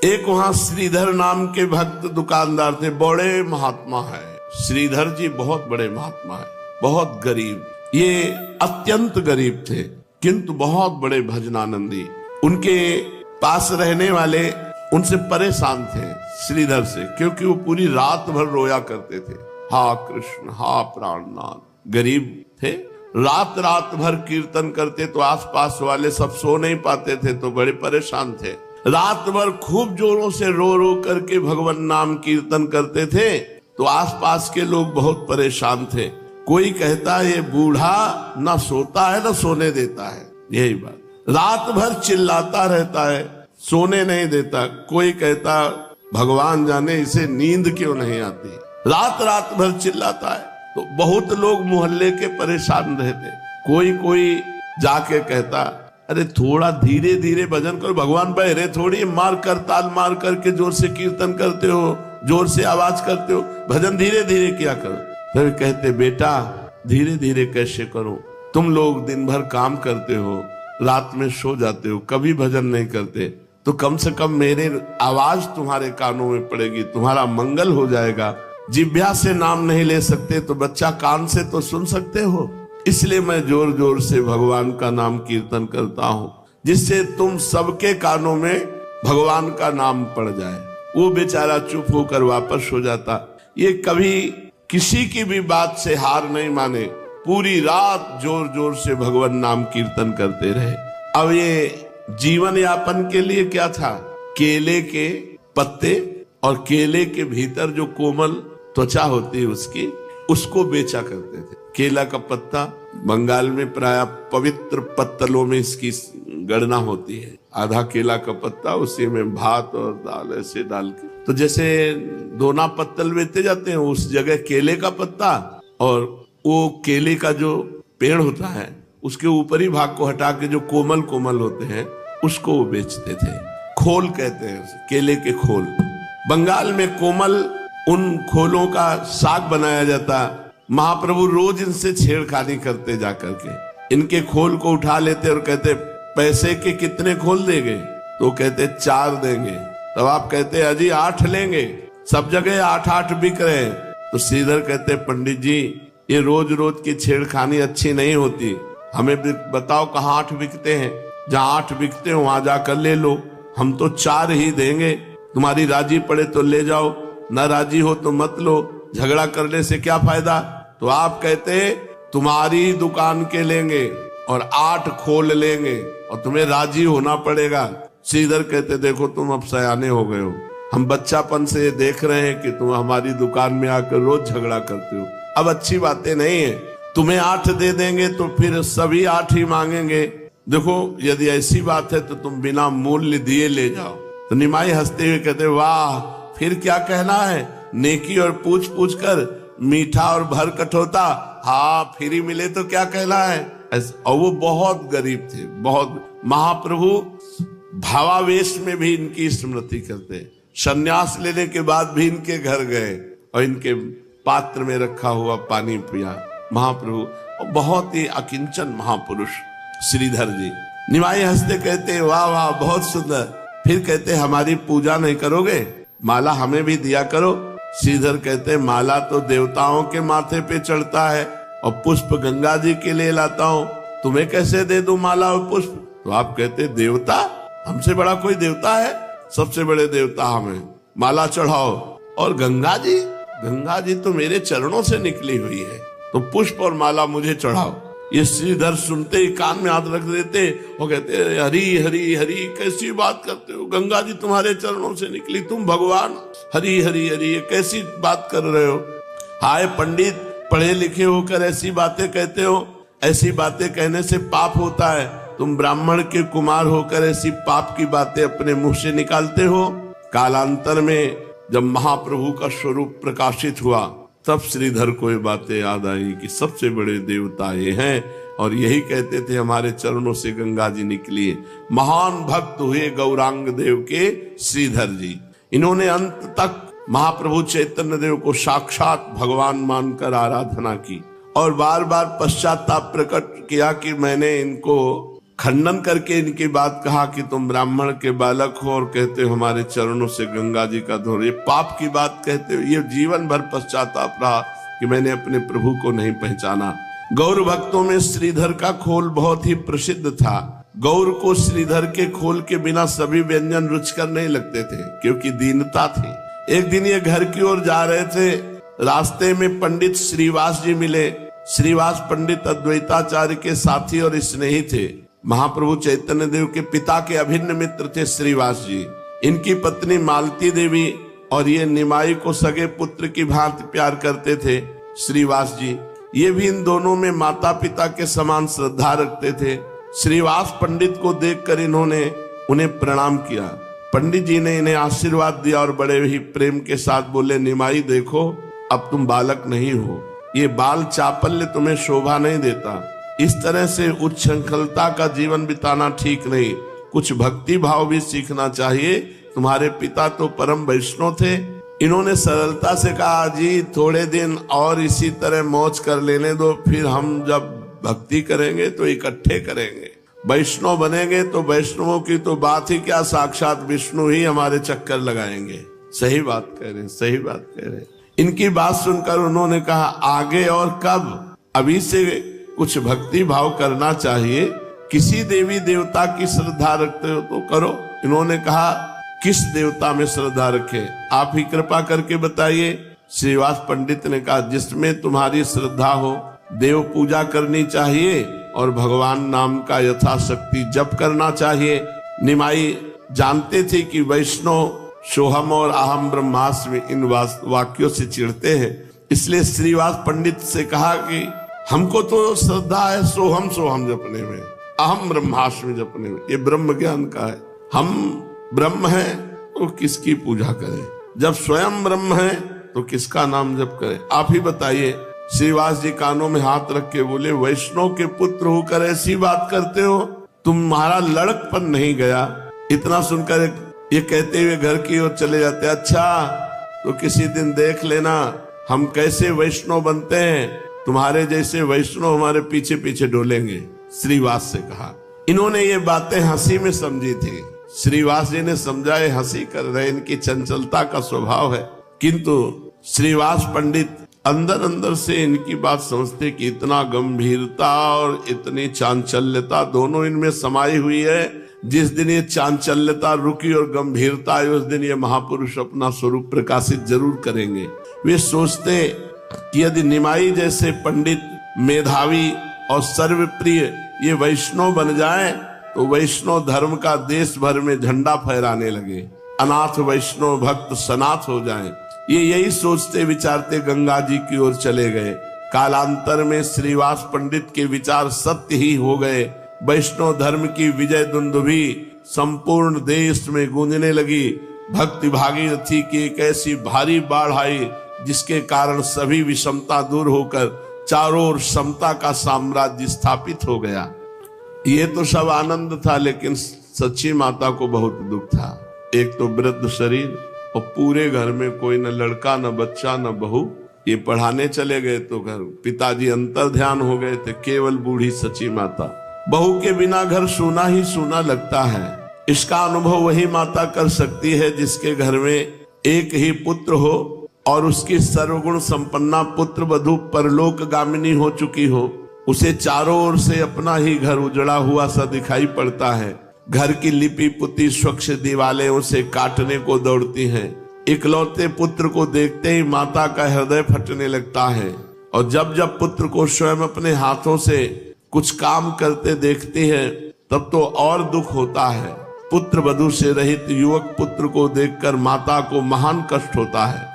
Speaker 1: एक वहां श्रीधर नाम के भक्त दुकानदार थे, बड़े महात्मा है। श्रीधर जी बहुत बड़े महात्मा है, बहुत गरीब, ये अत्यंत गरीब थे किंतु बहुत बड़े भजनानंदी। उनके पास रहने वाले उनसे परेशान थे, श्रीधर से, क्योंकि वो पूरी रात भर रोया करते थे, हा कृष्ण हा प्राणनाथ। गरीब थे, रात रात भर कीर्तन करते तो आसपास वाले सब सो नहीं पाते थे, तो बड़े परेशान थे। रात भर खूब जोरों से रो रो करके भगवान नाम कीर्तन करते थे, तो आसपास के लोग बहुत परेशान थे। कोई कहता ये बूढ़ा ना सोता है ना सोने देता है, यही बात, रात भर चिल्लाता रहता है, सोने नहीं देता। कोई कहता भगवान जाने इसे नींद क्यों नहीं आती, रात रात भर चिल्लाता है। तो बहुत लोग मोहल्ले के परेशान रहते। कोई जाके कहता अरे थोड़ा धीरे धीरे भजन करो, भगवान बहरे थोड़ी, मार कर ताल मार करके जोर से कीर्तन करते हो, जोर से आवाज करते हो, भजन धीरे धीरे क्या करो। फिर कहते बेटा धीरे धीरे कैसे करो, तुम लोग दिन भर काम करते हो, रात में सो जाते हो, कभी भजन नहीं करते, तो कम से कम मेरे आवाज तुम्हारे कानों में पड़ेगी, तुम्हारा मंगल हो जाएगा। जिह्वा से नाम नहीं ले सकते तो बच्चा कान से तो सुन सकते हो। इसलिए मैं जोर जोर से भगवान का नाम कीर्तन करता हूँ, जिससे तुम सबके कानों में भगवान का नाम पड़ जाए। वो बेचारा चुप होकर वापस हो जाता। ये कभी किसी की भी बात से हार नहीं माने, पूरी रात जोर जोर से भगवान नाम कीर्तन करते रहे। अब ये जीवन यापन के लिए क्या था, केले के पत्ते और केले के भीतर जो कोमल त्वचा होती है उसकी, उसको बेचा करते थे। केला का पत्ता बंगाल में प्राय पवित्र पत्तलों में इसकी गणना होती है। आधा केला का पत्ता, उसी में भात और दाल ऐसे डाल के, तो जैसे दोना पत्तल बेचे जाते हैं उस जगह केले का पत्ता, और वो केले का जो पेड़ होता है उसके ऊपरी भाग को हटा के जो कोमल कोमल होते हैं उसको वो बेचते थे। खोल कहते हैं उसे, केले के खोल। बंगाल में कोमल उन खोलों का साग बनाया जाता। महाप्रभु रोज इनसे छेड़खानी करते जाकर के, इनके खोल को उठा लेते और कहते पैसे के कितने खोल देंगे, तो कहते 4 देंगे। तब आप कहते अजी 8 लेंगे, सब जगह 8-8 बिक रहे हैं। तो श्रीधर कहते पंडित जी ये रोज रोज की छेड़खानी अच्छी नहीं होती, हमें बताओ कहाँ 8 बिकते हैं, जहाँ 8 बिकते हो वहां जाकर ले लो, हम तो 4 ही देंगे, तुम्हारी राजी पड़े तो ले जाओ, न राजी हो तो मत लो, झगड़ा करने से क्या फायदा। तो आप कहते तुम्हारी दुकान के लेंगे और 8 खोल लेंगे और तुम्हें राजी होना पड़ेगा। श्रीधर कहते देखो तुम अब सयाने हो गए हो, हम बच्चापन से देख रहे हैं कि तुम हमारी दुकान में आकर रोज झगड़ा करते हो, अब अच्छी बातें नहीं है, तुम्हें 8 दे देंगे तो फिर सभी 8 ही मांगेंगे। देखो यदि ऐसी बात है तो तुम बिना मूल्य दिए ले जाओ। तो निमाई हंसते हुए कहते वाह फिर क्या कहना है, नेकी और पूछ पूछ कर मीठा और भर कठोता, हाँ फ्री मिले तो क्या कहना है। और वो बहुत गरीब थे, बहुत। महाप्रभु भावावेश में भी इनकी स्मृति करते, संन्यास लेने के बाद भी इनके घर गए और इनके पात्र में रखा हुआ पानी पिया महाप्रभु। बहुत ही अकिंचन महापुरुष श्रीधर जी। निमाई हंसते कहते वाह वाह बहुत सुंदर। फिर कहते हमारी पूजा नहीं करोगे, माला हमें भी दिया करो। श्रीधर कहते माला तो देवताओं के माथे पे चढ़ता है और पुष्प गंगा जी के लिए लाता हूँ, तुम्हें कैसे दे दूं माला और पुष्प। तो आप कहते देवता, हमसे बड़ा कोई देवता है? सबसे बड़े देवता हमें, माला चढ़ाओ। और गंगा जी तो मेरे चरणों से निकली हुई है, तो पुष्प और माला मुझे चढ़ाओ। ये श्रीधर सुनते ही कान में हाथ रख देते और कहते हरी हरी हरी, कैसी बात करते हो? गंगा जी तुम्हारे चरणों से निकली, तुम भगवान, हरी हरी हरी, ये कैसी बात कर रहे हो? हाय पंडित, पढ़े लिखे होकर ऐसी बातें कहते हो। ऐसी बातें कहने से पाप होता है। तुम ब्राह्मण के कुमार होकर ऐसी पाप की बातें अपने मुंह से निकालते हो। कालांतर में जब महाप्रभु का स्वरूप प्रकाशित हुआ, तब श्रीधर को ये बातें याद आई कि सबसे बड़े देवता ये हैं, और यही कहते थे हमारे चरणों से गंगा जी निकली है। महान भक्त हुए गौरांग देव के श्रीधर जी। इन्होंने अंत तक महाप्रभु चैतन्य देव को साक्षात भगवान मानकर आराधना की और बार बार पश्चाताप प्रकट किया कि मैंने इनको खंडन करके इनकी बात कहा कि तुम ब्राह्मण के बालक हो और कहते हो हमारे चरणों से गंगा जी का धोर, ये पाप की बात कहते हो। ये जीवन भर पश्चाताप रहा कि मैंने अपने प्रभु को नहीं पहचाना। गौर भक्तों में श्रीधर का खोल बहुत ही प्रसिद्ध था। गौर को श्रीधर के खोल के बिना सभी व्यंजन रुचिकर नहीं लगते थे, क्योंकि दीनता थी। एक दिन ये घर की ओर जा रहे थे, रास्ते में पंडित श्रीवास जी मिले। श्रीवास पंडित अद्वैताचार्य के साथी और स्नेही थे। महाप्रभु चैतन्य देव के पिता के अभिन्न मित्र थे श्रीवास जी। इनकी पत्नी मालती देवी और ये निमाई को सगे पुत्र की भांति प्यार करते थे श्रीवास जी। ये भी इन दोनों में माता पिता के समान श्रद्धा रखते थे। श्रीवास पंडित को देखकर इन्होंने उन्हें प्रणाम किया। पंडित जी ने इन्हें आशीर्वाद दिया और बड़े ही प्रेम के साथ बोले, निमाई देखो, अब तुम बालक नहीं हो, ये बाल चापल्य तुम्हें शोभा नहीं देता। इस तरह से उच्छृंखलता का जीवन बिताना ठीक नहीं, कुछ भक्ति भाव भी सीखना चाहिए। तुम्हारे पिता तो परम वैष्णव थे। इन्होंने सरलता से कहा, जी थोड़े दिन और इसी तरह मौज कर लेने दो, फिर हम जब भक्ति करेंगे तो इकट्ठे करेंगे। वैष्णव बनेंगे तो वैष्णवों की तो बात ही क्या, साक्षात विष्णु ही हमारे चक्कर लगाएंगे। सही बात कह रहे हैं, सही बात कह रहे हैं। इनकी बात सुनकर उन्होंने कहा, आगे और कब, अभी से कुछ भक्ति भाव करना चाहिए। किसी देवी देवता की श्रद्धा रखते हो तो करो। इन्होंने कहा, किस देवता में श्रद्धा रखे, आप ही कृपा करके बताइए। श्रीवास पंडित ने कहा, जिसमें तुम्हारी श्रद्धा हो। देव पूजा करनी चाहिए और भगवान नाम का यथाशक्ति जप करना चाहिए। निमाई जानते थे कि वैष्णव सोहम और अहम ब्रह्मास्मि इन वाक्यों से चिढ़ते हैं, इसलिए श्रीवास पंडित से कहा कि हमको तो श्रद्धा है सोहम सोहम जपने में, अहम ब्रह्मास्मि जपने में, ये ब्रह्म ज्ञान का है। हम ब्रह्म हैं तो किसकी पूजा करें, जब स्वयं ब्रह्म है तो किसका नाम जप करें, आप ही बताइए। श्रीवास जी कानों में हाथ रख के बोले, वैष्णव के पुत्र होकर ऐसी बात करते हो, तुम्हारा लड़कपन नहीं गया। इतना सुनकर ये कहते हुए घर की ओर चले जाते। अच्छा तो किसी दिन देख लेना हम कैसे वैष्णव बनते हैं, तुम्हारे जैसे वैष्णव हमारे पीछे पीछे डोलेंगे, श्रीवास से कहा। इन्होंने ये बातें हंसी में समझी थी। श्रीवास जी ने समझा ये हंसी कर रहे, इनकी चंचलता का स्वभाव है। किंतु श्रीवास पंडित अंदर अंदर से इनकी बात समझते कि इतना गंभीरता और इतनी चांचल्यता दोनों इनमें समाई हुई है। जिस दिन ये चांचल्यता रुकी और गंभीरता आई, उस दिन ये महापुरुष अपना स्वरूप प्रकाशित जरूर करेंगे। वे सोचते कि यदि निमाई जैसे पंडित मेधावी और सर्वप्रिय ये वैष्णव बन जाए तो वैष्णव धर्म का देश भर में झंडा फहराने लगे, अनाथ वैष्णव भक्त सनाथ हो जाएं। ये यही सोचते विचारते गंगा जी की ओर चले गए। कालांतर में श्रीवास पंडित के विचार सत्य ही हो गए। वैष्णव धर्म की विजय दुंदुभी संपूर्ण देश में गूंजने लगी। भक्ति भागीरथी की एक ऐसी भारी बाढ़ आई जिसके कारण सभी विषमता दूर होकर चारों ओर समता का साम्राज्य स्थापित हो गया। ये तो सब आनंद था, लेकिन सच्ची माता को बहुत दुख था। एक तो वृद्ध शरीर और पूरे घर में कोई न लड़का न बच्चा न बहू। ये पढ़ाने चले गए तो घर पिताजी अंतर ध्यान हो गए थे, केवल बूढ़ी सच्ची माता। बहू के बिना घर सूना ही सूना लगता है। इसका अनुभव वही माता कर सकती है जिसके घर में एक ही पुत्र हो और उसकी सर्वगुण संपन्ना पुत्र वधू परलोक गामिनी हो चुकी हो। उसे चारों ओर से अपना ही घर उजड़ा हुआ सा दिखाई पड़ता है। घर की लिपि पुती स्वच्छ दीवारें उसे काटने को दौड़ती हैं। इकलौते पुत्र को देखते ही माता का हृदय फटने लगता है और जब जब पुत्र को स्वयं अपने हाथों से कुछ काम करते देखती है तब तो और दुख होता है। पुत्र वधू से रहित युवक पुत्र को देखकर माता को महान कष्ट होता है।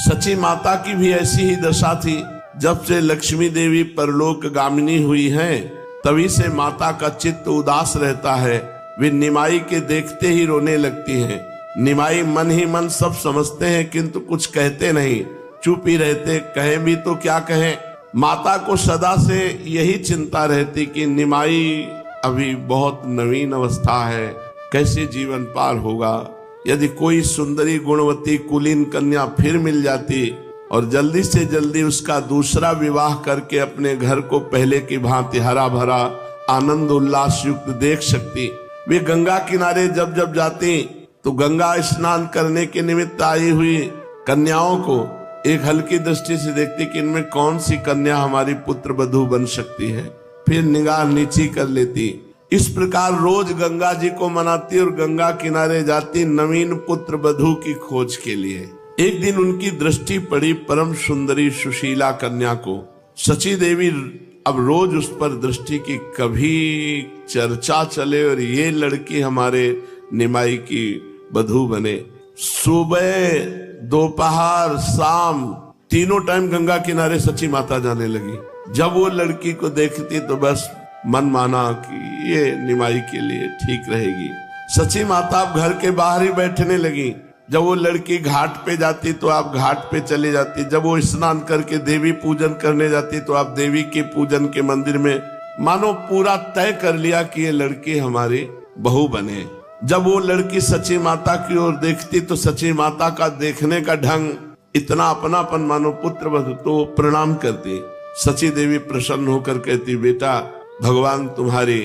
Speaker 1: सची माता की भी ऐसी ही दशा थी। जब से लक्ष्मी देवी परलोक गामिनी हुई हैं, तभी से माता का चित्त उदास रहता है। वे निमाई के देखते ही रोने लगती हैं। निमाई मन ही मन सब समझते हैं किंतु कुछ कहते नहीं, चुप ही रहते। कहें भी तो क्या कहें। माता को सदा से यही चिंता रहती कि निमाई अभी बहुत नवीन अवस्था है, कैसे जीवन पार होगा। यदि कोई सुंदरी गुणवती कुलीन कन्या फिर मिल जाती और जल्दी से जल्दी उसका दूसरा विवाह करके अपने घर को पहले की भांति हरा भरा आनंद उल्लास युक्त देख सकती। वे गंगा किनारे जब जब जाती तो गंगा स्नान करने के निमित्त आई हुई कन्याओं को एक हल्की दृष्टि से देखती कि इनमें कौन सी कन्या हमारी पुत्र वधू बन सकती है, फिर निगाह नीची कर लेती। इस प्रकार रोज गंगा जी को मनाती और गंगा किनारे जाती नवीन पुत्र वधू की खोज के लिए। एक दिन उनकी दृष्टि पड़ी परम सुंदरी सुशीला कन्या को। सची देवी अब रोज उस पर दृष्टि की, कभी चर्चा चले और ये लड़की हमारे निमाई की वधू बने। सुबह दोपहर शाम तीनों टाइम गंगा किनारे सची माता जाने लगी। जब वो लड़की को देखती तो बस मन माना कि ये निमाई के लिए ठीक रहेगी। सची माता अब घर के बाहर ही बैठने लगी। जब वो लड़की घाट पे जाती तो आप घाट पे चली जाती। जब वो स्नान करके देवी पूजन करने जाती तो आप देवी के पूजन के मंदिर में, मानो पूरा तय कर लिया कि ये लड़की हमारी बहू बने। जब वो लड़की सची माता की ओर देखती तो सची माता का देखने का ढंग इतना अपनापन, मानो पुत्र वधू, तो प्रणाम करती। सची देवी प्रसन्न होकर कहती, बेटा भगवान तुम्हारी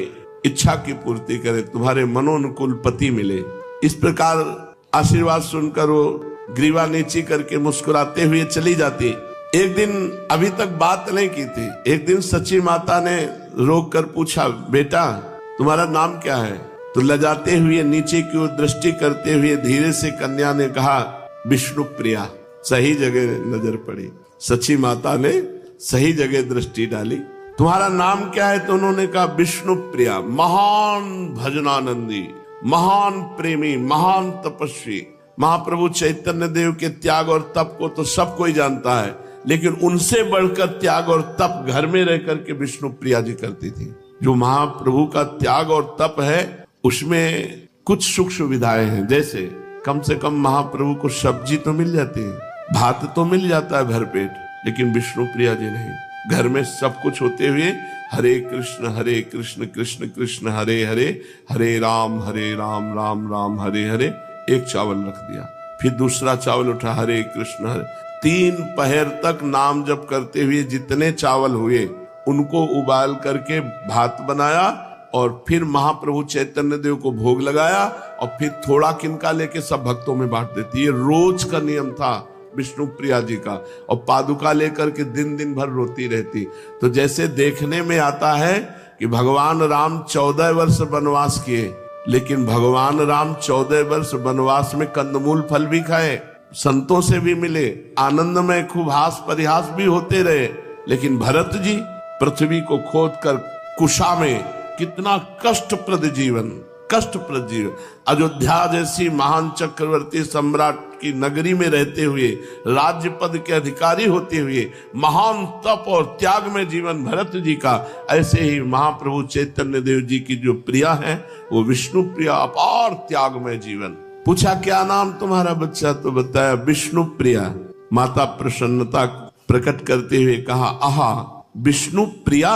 Speaker 1: इच्छा की पूर्ति करे, तुम्हारे मनोनुकूल पति मिले। इस प्रकार आशीर्वाद सुनकर वो ग्रीवा नीची करके मुस्कुराते हुए चली जाती। एक दिन अभी तक बात नहीं की थी। एक दिन सची माता ने रोक कर पूछा, बेटा तुम्हारा नाम क्या है? तो लजाते हुए नीचे की ओर दृष्टि करते हुए धीरे से कन्या ने कहा, विष्णु प्रिया। सही जगह नजर पड़ी। सची माता ने सही जगह दृष्टि डाली। तुम्हारा नाम क्या है? तो उन्होंने कहा विष्णु प्रिया। महान भजनानंदी, महान प्रेमी, महान तपस्वी महाप्रभु चैतन्य देव के त्याग और तप को तो सब कोई जानता है, लेकिन उनसे बढ़कर त्याग और तप घर में रह करके विष्णु प्रिया जी करती थी। जो महाप्रभु का त्याग और तप है उसमें कुछ सुख सुविधाएं हैं। जैसे कम से कम महाप्रभु को सब्जी तो मिल जाती है, भात तो मिल जाता है भरपेट, लेकिन विष्णु प्रिया जी नहीं। घर में सब कुछ होते हुए हरे कृष्ण कृष्ण कृष्ण हरे हरे, हरे राम राम राम हरे हरे, एक चावल रख दिया। फिर दूसरा चावल उठा, हरे कृष्ण हरे। 3 पहर तक नाम जप करते हुए जितने चावल हुए उनको उबाल करके भात बनाया और फिर महाप्रभु चैतन्य देव को भोग लगाया और फिर थोड़ा किनका लेके सब भक्तों में बांट देती। ये रोज का नियम था विष्णु प्रिया जी का। और पादुका लेकर के दिन दिन भर रोती रहती। तो जैसे देखने में आता है कि भगवान राम 14 वर्ष वनवास किए, लेकिन भगवान राम 14 वर्ष वनवास में कंदमूल फल भी खाए, संतों से भी मिले, आनंद में खूब हास परिहास भी होते रहे। लेकिन भरत जी पृथ्वी को खोद कर कुशा में कितना कष्टप्रद जीवन, अयोध्या जैसी महान चक्रवर्ती सम्राट की नगरी में रहते हुए, राज्य पद के अधिकारी होते हुए महान तप और त्याग में जीवन भरत जी का। ऐसे ही महाप्रभु चैतन्य देव जी की जो प्रिया है वो विष्णु प्रिया, अपार त्याग में जीवन। पूछा क्या नाम तुम्हारा बच्चा? तो बताया विष्णु प्रिया। माता प्रसन्नता प्रकट करते हुए कहा, आहा विष्णु प्रिया,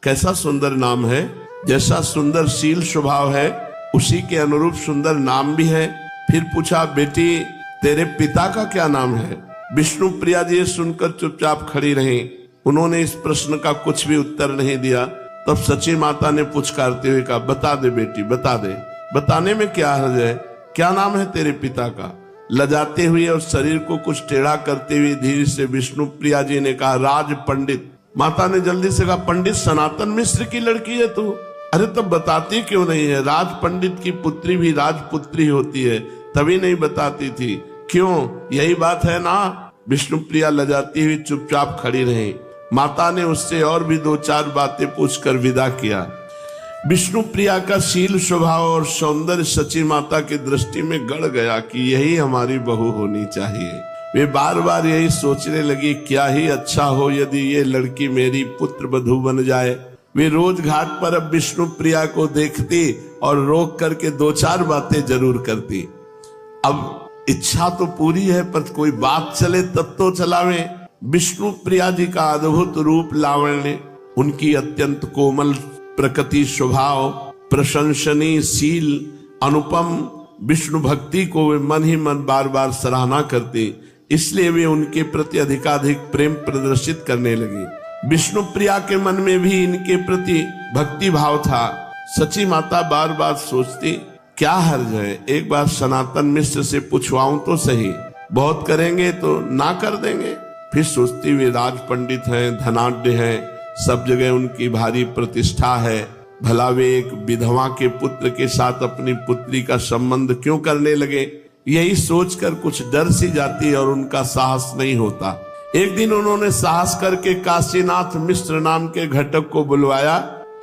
Speaker 1: कैसा सुंदर नाम है। जैसा सुंदर शील स्वभाव है उसी के अनुरूप सुंदर नाम भी है। फिर पूछा, बेटी तेरे पिता का क्या नाम है? विष्णु प्रिया जी सुनकर चुपचाप खड़ी रही। उन्होंने इस प्रश्न का कुछ भी उत्तर नहीं दिया। तब सची माता ने पुचकारते हुए कहा, बता दे बेटी, बता दे। बताने में क्या हर्ज है? क्या नाम है तेरे पिता का? लजाते हुए और शरीर को कुछ टेढ़ा करते हुए धीरे से विष्णु प्रिया जी ने कहा, राज पंडित। माता ने जल्दी से कहा, पंडित सनातन मिश्र की लड़की है तू? अरे तब बताती क्यों नहीं है? राज पंडित की पुत्री भी राजपुत्री होती है, तभी नहीं बताती थी। क्यों? यही बात है ना। विष्णुप्रिया लजाती हुई चुपचाप खड़ी रही। माता ने उससे और भी 2-4 बातें पूछकर विदा किया। विष्णुप्रिया का शील, स्वभाव और सौंदर्य सची माता की दृष्टि में गड़ गया कि यही हमारी बहू होनी चाहिए। वे बार बार यही सोचने लगी, क्या ही अच्छा हो यदि ये लड़की मेरी पुत्र वधू बन जाए। वे रोज घाट पर अब विष्णुप्रिया को देखती और रोक करके 2-4 बातें जरूर करती। अब इच्छा तो पूरी है, पर कोई बात चले तब तो चलावे। विष्णुप्रिया जी का अद्भुत रूप लावण्य, उनकी अत्यंत कोमल प्रकृति, स्वभाव, प्रशंसनीय शील, अनुपम विष्णु भक्ति को वे मन ही मन बार बार सराहना करती, इसलिए वे उनके प्रति अधिकाधिक प्रेम प्रदर्शित करने लगी। विष्णुप्रिया के मन में भी इनके प्रति भक्ति भाव था। सची माता बार बार सोचती, क्या हर्ज है, एक बार सनातन मिश्र से पूछवाऊं तो सही, बहुत करेंगे तो ना कर देंगे। फिर सोचती, वे राज पंडित हैं, धनाढ्य हैं, सब जगह उनकी भारी प्रतिष्ठा है, भला वे एक विधवा के पुत्र के साथ अपनी पुत्री का संबंध क्यों करने लगे। यही सोचकर कुछ डर सी जाती और उनका साहस नहीं होता। एक दिन उन्होंने साहस करके काशीनाथ मिश्र नाम के घटक को बुलवाया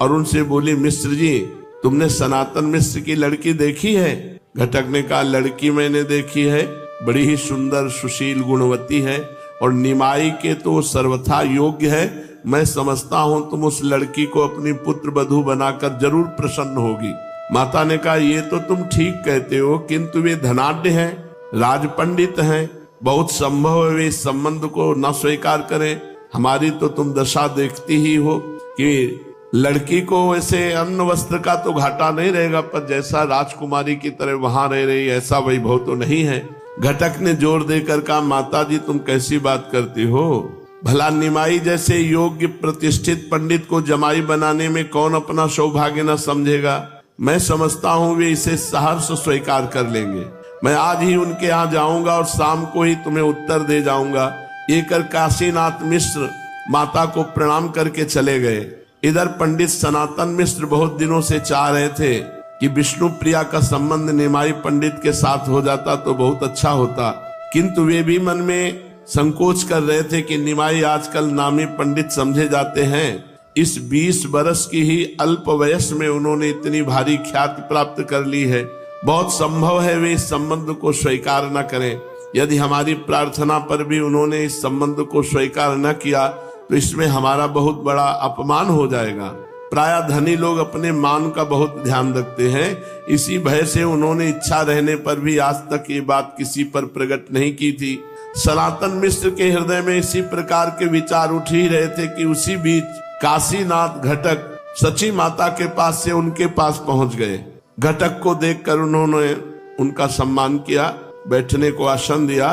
Speaker 1: और उनसे बोली, मिश्र जी, तुमने सनातन मिश्र की लड़की देखी है? घटक ने कहा, लड़की मैंने देखी है, बड़ी ही सुंदर, सुशील, गुणवती है और निमाई के तो सर्वथा योग्य है। मैं समझता हूं तुम उस लड़की को अपनी पुत्र वधू बनाकर जरूर प्रसन्न होगी। माता ने कहा, ये तो तुम ठीक कहते हो, किंतु वे धनाढ्य हैं, राज पंडित हैं, बहुत संभव है वे इस संबंध को न स्वीकार करें। हमारी तो तुम दशा देखती ही हो कि लड़की को वैसे अन्न वस्त्र का तो घाटा नहीं रहेगा, पर जैसा राजकुमारी की तरह वहां रह रही ऐसा वैभव तो नहीं है। घटक ने जोर देकर कहा, माता जी तुम कैसी बात करती हो? भला निमाई जैसे योग्य प्रतिष्ठित पंडित को जमाई बनाने में कौन अपना सौभाग्य न समझेगा। मैं समझता हूँ वे इसे सहर्ष स्वीकार कर लेंगे। मैं आज ही उनके यहाँ जाऊंगा और शाम को ही तुम्हें उत्तर दे जाऊंगा। ये कर काशीनाथ मिश्र माता को प्रणाम करके चले गए। इधर पंडित सनातन मिश्र बहुत दिनों से चाह रहे थे कि विष्णुप्रिया का संबंध निमाई पंडित के साथ हो जाता तो बहुत अच्छा होता, किंतु वे भी मन में संकोच कर रहे थे कि निमाई आजकल नामी पंडित समझे जाते हैं। इस 20 वर्ष की ही अल्प वयस में उन्होंने इतनी भारी ख्याति प्राप्त कर ली है, बहुत संभव है वे इस संबंध को स्वीकार न करें। यदि हमारी प्रार्थना पर भी उन्होंने इस संबंध को स्वीकार न किया तो इसमें हमारा बहुत बड़ा अपमान हो जाएगा। प्राय धनी लोग अपने मान का बहुत ध्यान रखते हैं, इसी भय से उन्होंने इच्छा रहने पर भी आज तक ये बात किसी पर प्रकट नहीं की थी। सनातन मिश्र के हृदय में इसी प्रकार के विचार उठ ही रहे थे कि उसी बीच काशीनाथ घटक सची माता के पास से उनके पास पहुंच गए। घटक को देखकर उन्होंने उनका सम्मान किया, बैठने को आसन दिया,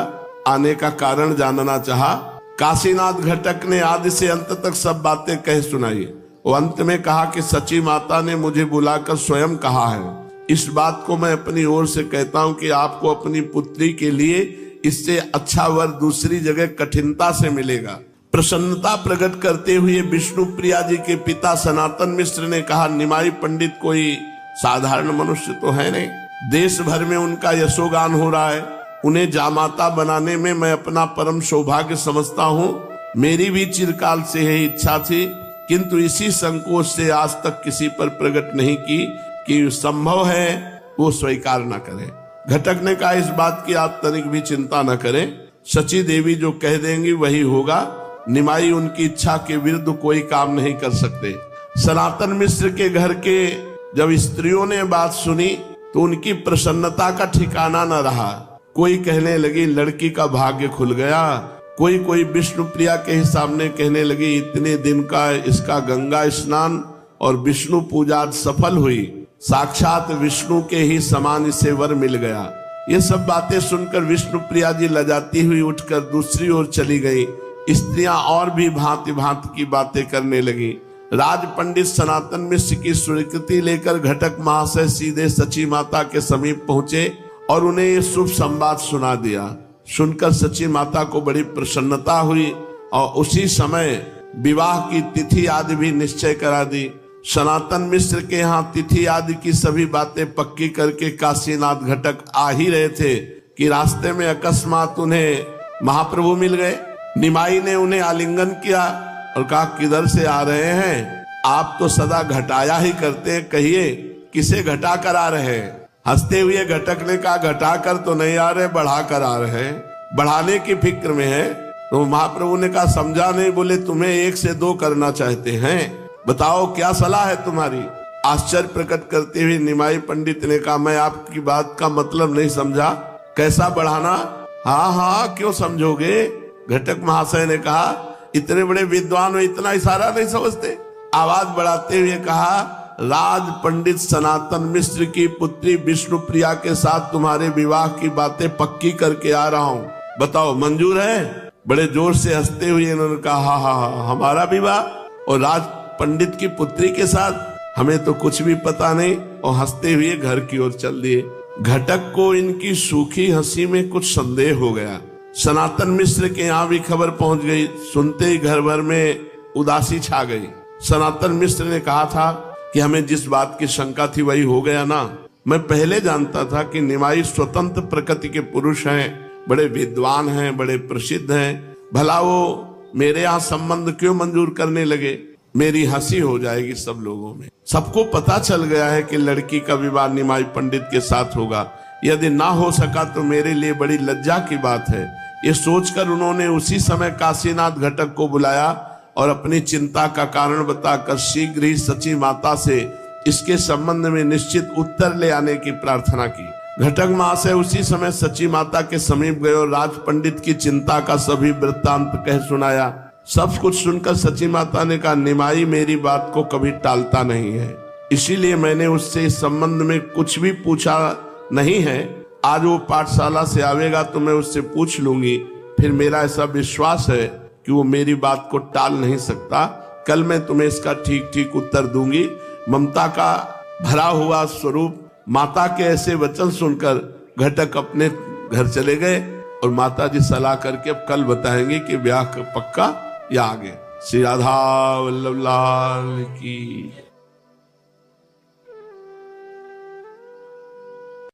Speaker 1: आने का कारण जानना चाहा। काशीनाथ घटक ने आदि से अंत तक सब बातें कह सुनाई। वो अंत में कहा कि सची माता ने मुझे बुलाकर स्वयं कहा है, इस बात को मैं अपनी ओर से कहता हूँ कि आपको अपनी पुत्री के लिए इससे अच्छा वर दूसरी जगह कठिनता से मिलेगा। प्रसन्नता प्रकट करते हुए विष्णुप्रिया जी के पिता सनातन मिश्र ने कहा, निमाई पंडित कोई साधारण मनुष्य तो है नहीं, देश भर में उनका यशोगान हो रहा है, उन्हें जामाता बनाने में मैं अपना परम सौभाग्य समझता हूँ। मेरी भी चिरकाल से यही इच्छा थी, किंतु इसी संकोच से आज तक किसी पर प्रकट नहीं की कि संभव है वो स्वीकार न करे। घटक ने कहा, इस बात की आप तनिक भी चिंता न करें, सची देवी जो कह देंगी वही होगा। निमाई उनकी इच्छा के विरुद्ध कोई काम नहीं कर सकते। सनातन मिश्र के घर के जब स्त्रियों ने बात सुनी तो उनकी प्रसन्नता का ठिकाना न रहा। कोई कहने लगी लड़की का भाग्य खुल गया, कोई विष्णुप्रिया के ही सामने कहने लगी इतने दिन का इसका गंगा स्नान और विष्णु पूजा सफल हुई, साक्षात विष्णु के ही समान इसे वर मिल गया। ये सब बातें सुनकर विष्णुप्रिया जी लजाती हुई उठकर दूसरी ओर चली गई। स्त्रियां और भी भांति भांति की बातें करने लगी। राज पंडित सनातन मिश्र की स्वीकृति लेकर घटक महाशय सीधे सची माता के समीप पहुंचे और उन्हें ये शुभ संवाद सुना दिया। सुनकर सची माता को बड़ी प्रसन्नता हुई और उसी समय विवाह की तिथि आदि भी निश्चय करा दी। सनातन मिश्र के यहाँ तिथि आदि की सभी बातें पक्की करके काशीनाथ घटक आ ही रहे थे कि रास्ते में अकस्मात उन्हें महाप्रभु मिल गए। निमाई ने उन्हें आलिंगन किया और कहा, किधर से आ रहे हैं? आप तो सदा घटाया ही करते हैं, कहिए किसे घटा कर आ रहे हैं? हंसते हुए घटक ने कहा, घटा कर तो नहीं आ रहे, बढ़ा कर आ रहे हैं, बढ़ाने की फिक्र में है। तो महाप्रभु ने कहा, समझा नहीं। बोले, तुम्हें 1 से 2 करना चाहते हैं, बताओ क्या सलाह है तुम्हारी? आश्चर्य प्रकट करते हुए निमाई पंडित ने कहा, मैं आपकी बात का मतलब नहीं समझा, कैसा बढ़ाना? हाँ हाँ, क्यों समझोगे? घटक महाशय ने कहा, इतने बड़े विद्वान हो, इतना इशारा नहीं समझते? आवाज बढ़ाते हुए कहा, राज पंडित सनातन मिश्र की पुत्री विष्णुप्रिया के साथ तुम्हारे विवाह की बातें पक्की करके आ रहा हूँ, बताओ मंजूर है? बड़े जोर से हंसते हुए इन्होंने कहा, हाँ हाँ हाँ, हमारा विवाह और राज पंडित की पुत्री के साथ? हमें तो कुछ भी पता नहीं। और हंसते हुए घर की ओर चल दिए। घटक को इनकी सूखी हंसी में कुछ संदेह हो गया। सनातन मिश्र के यहाँ भी खबर पहुंच गई। सुनते ही घर भर में उदासी छा गई। सनातन मिश्र ने कहा था कि हमें जिस बात की शंका थी वही हो गया ना। मैं पहले जानता था कि निमाई स्वतंत्र प्रकृति के पुरुष हैं, बड़े विद्वान हैं, बड़े प्रसिद्ध हैं। भला वो मेरे यहाँ संबंध क्यों मंजूर करने लगे? मेरी हंसी हो जाएगी सब लोगों में। सबको पता चल गया है कि लड़की का विवाह निमाई पंडित के साथ होगा। यदि ना हो सका तो मेरे लिए बड़ी लज्जा की बात है। ये सोचकर उन्होंने उसी समय काशीनाथ घटक को बुलाया और अपनी चिंता का कारण बताकर शीघ्र ही सची माता से इसके संबंध में निश्चित उत्तर ले आने की प्रार्थना की। घटक महाशय उसी समय सची माता के समीप गए और राज पंडित की चिंता का सभी वृत्तांत कह सुनाया। सब कुछ सुनकर सची माता ने कहा, निमाई मेरी बात को कभी टालता नहीं है, इसीलिए मैंने उससे इस संबंध में कुछ भी पूछा नहीं है। आज वो पाठशाला से आवेगा तो मैं उससे पूछ लूंगी। फिर मेरा ऐसा विश्वास है कि वो मेरी बात को टाल नहीं सकता। कल मैं तुम्हें इसका ठीक ठीक उत्तर दूंगी। ममता का भरा हुआ स्वरूप माता के ऐसे वचन सुनकर घटक अपने घर चले गए और माता जी सलाह करके अब कल बताएंगे कि ब्याह पक्का या आगे। श्री राधा वल्लभ लाल की।